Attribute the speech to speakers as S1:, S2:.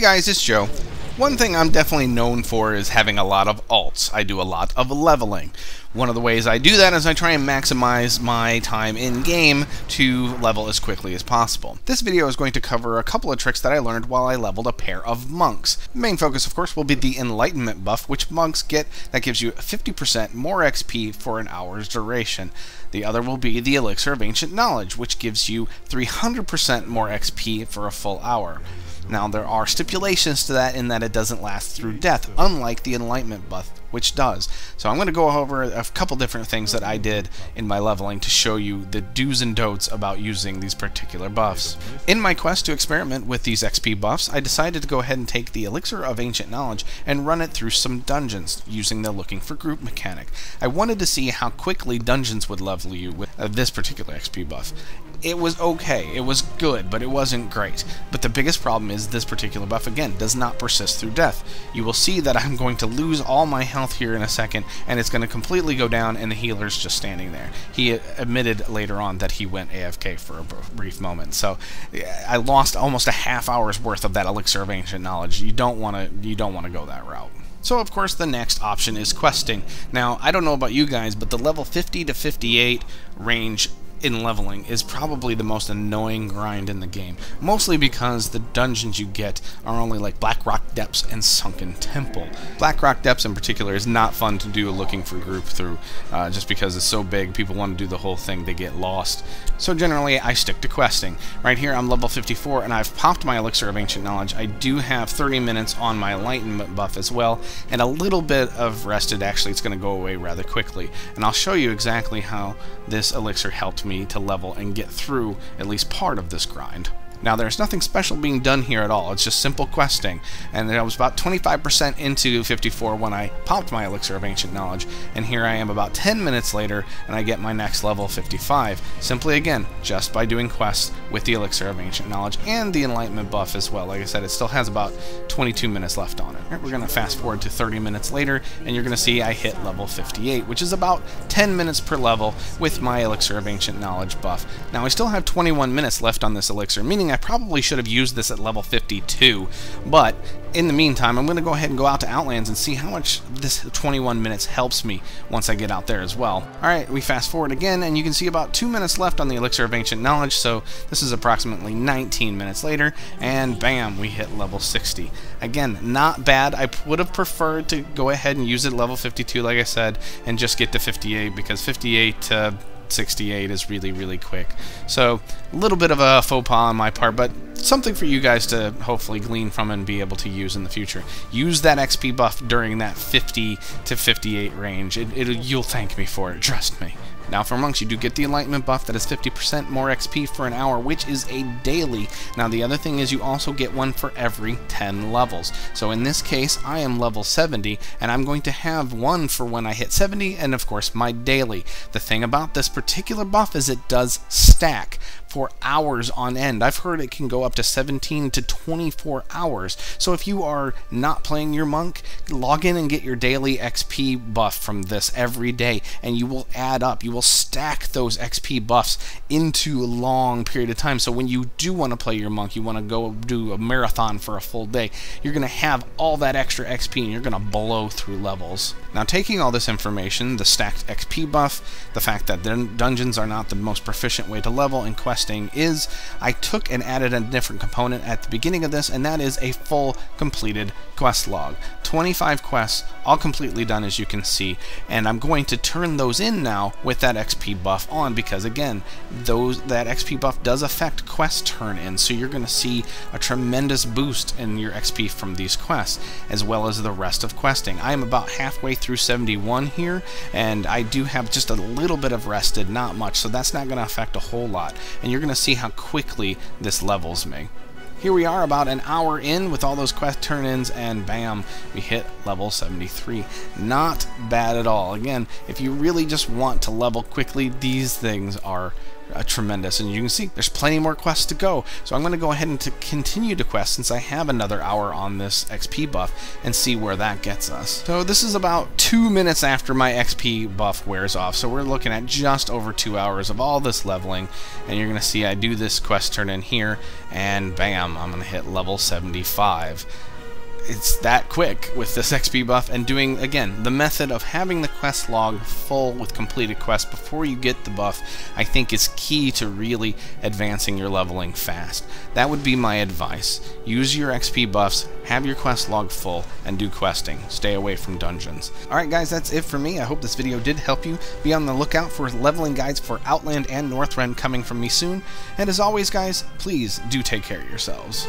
S1: guys, it's Joe. One thing I'm definitely known for is having a lot of alts. I do a lot of leveling. One of the ways I do that is I try and maximize my time in-game to level as quickly as possible. This video is going to cover a couple of tricks that I learned while I leveled a pair of monks. The main focus, of course, will be the Enlightenment buff, which monks get that gives you 50% more XP for an hour's duration. The other will be the Elixir of Ancient Knowledge, which gives you 300% more XP for a full hour. Now, there are stipulations to that in that it doesn't last through death, unlike the Enlightenment buff, which does. So I'm going to go over a couple different things that I did in my leveling to show you the do's and don'ts about using these particular buffs. In my quest to experiment with these XP buffs, I decided to go ahead and take the Elixir of Ancient Knowledge and run it through some dungeons using the Looking for Group mechanic. I wanted to see how quickly dungeons would level you with this particular XP buff. It was okay, it was good, but it wasn't great. But the biggest problem is this particular buff, again, does not persist through death. You will see that I'm going to lose all my health here in a second, and it's going to completely go down, and the healer's just standing there. He admitted later on that he went AFK for a brief moment, so I lost almost a half hour's worth of that Elixir of Ancient Knowledge. You don't want to go that route. So, of course, the next option is questing. Now, I don't know about you guys, but the level 50 to 58 range in leveling is probably the most annoying grind in the game, mostly because the dungeons you get are only like Blackrock Depths and Sunken Temple. Blackrock Depths in particular is not fun to do a Looking for Group through, just because it's so big, people want to do the whole thing, they get lost. So generally I stick to questing. Right here I'm level 54 and I've popped my Elixir of Ancient Knowledge. I do have 30 minutes on my Enlightenment buff as well, and a little bit of rested. Actually, it's going to go away rather quickly, and I'll show you exactly how this elixir helped me to level and get through at least part of this grind. Now, there's nothing special being done here at all. It's just simple questing. And I was about 25% into 54 when I popped my Elixir of Ancient Knowledge. And here I am about 10 minutes later, and I get my next level 55. Simply, again, just by doing quests with the Elixir of Ancient Knowledge and the Enlightenment buff as well. Like I said, it still has about 22 minutes left on it. Right, we're going to fast forward to 30 minutes later, and you're going to see I hit level 58, which is about 10 minutes per level with my Elixir of Ancient Knowledge buff. Now, I still have 21 minutes left on this elixir, meaning I probably should have used this at level 52, but in the meantime, I'm going to go ahead and go out to Outlands and see how much this 21 minutes helps me once I get out there as well. Alright, we fast forward again, and you can see about 2 minutes left on the Elixir of Ancient Knowledge, so this is approximately 19 minutes later, and bam, we hit level 60. Again, not bad. I would have preferred to go ahead and use it at level 52, like I said, and just get to 58, because 58 to 68 is really quick. So a little bit of a faux pas on my part, but something for you guys to hopefully glean from and be able to use in the future. Use that XP buff during that 50 to 58 range. You'll thank me for it, trust me. Now, for monks, you do get the Enlightenment buff that is 50% more XP for an hour, which is a daily. Now, the other thing is you also get one for every 10 levels. So in this case, I am level 70, and I'm going to have one for when I hit 70, and of course, my daily. The thing about this particular buff is it does stack for hours on end. I've heard it can go up to 17 to 24 hours. So if you are not playing your monk, log in and get your daily XP buff from this every day, and you will add up. You will stack those XP buffs into a long period of time. So when you do want to play your monk, you want to go do a marathon for a full day, you're going to have all that extra XP and you're going to blow through levels. Now, taking all this information, the stacked XP buff, the fact that dungeons are not the most proficient way to level, and questing is, I took and added a different component at the beginning of this, and that is a full completed quest log. 25 quests, all completely done, as you can see, and I'm going to turn those in now with that XP buff on, because again, that XP buff does affect quest turn-in, so you're going to see a tremendous boost in your XP from these quests, as well as the rest of questing. I am about halfway through 71 here, and I do have just a little bit of rested, not much, so that's not going to affect a whole lot, and you're going to see how quickly this levels me. Here we are about an hour in with all those quest turn-ins, and bam, we hit level 73. Not bad at all. Again, if you really just want to level quickly, these things are tremendous. And you can see there's plenty more quests to go. So I'm going to go ahead and continue to quest since I have another hour on this XP buff and see where that gets us. So this is about 2 minutes after my XP buff wears off. So we're looking at just over 2 hours of all this leveling. And you're going to see I do this quest turn in here and bam, I'm going to hit level 75. It's that quick with this XP buff, and doing, again, the method of having the quest log full with completed quests before you get the buff, I think is key to really advancing your leveling fast. That would be my advice. Use your XP buffs, have your quest log full, and do questing. Stay away from dungeons. Alright guys, that's it for me. I hope this video did help you. Be on the lookout for leveling guides for Outland and Northrend coming from me soon. And as always guys, please do take care of yourselves.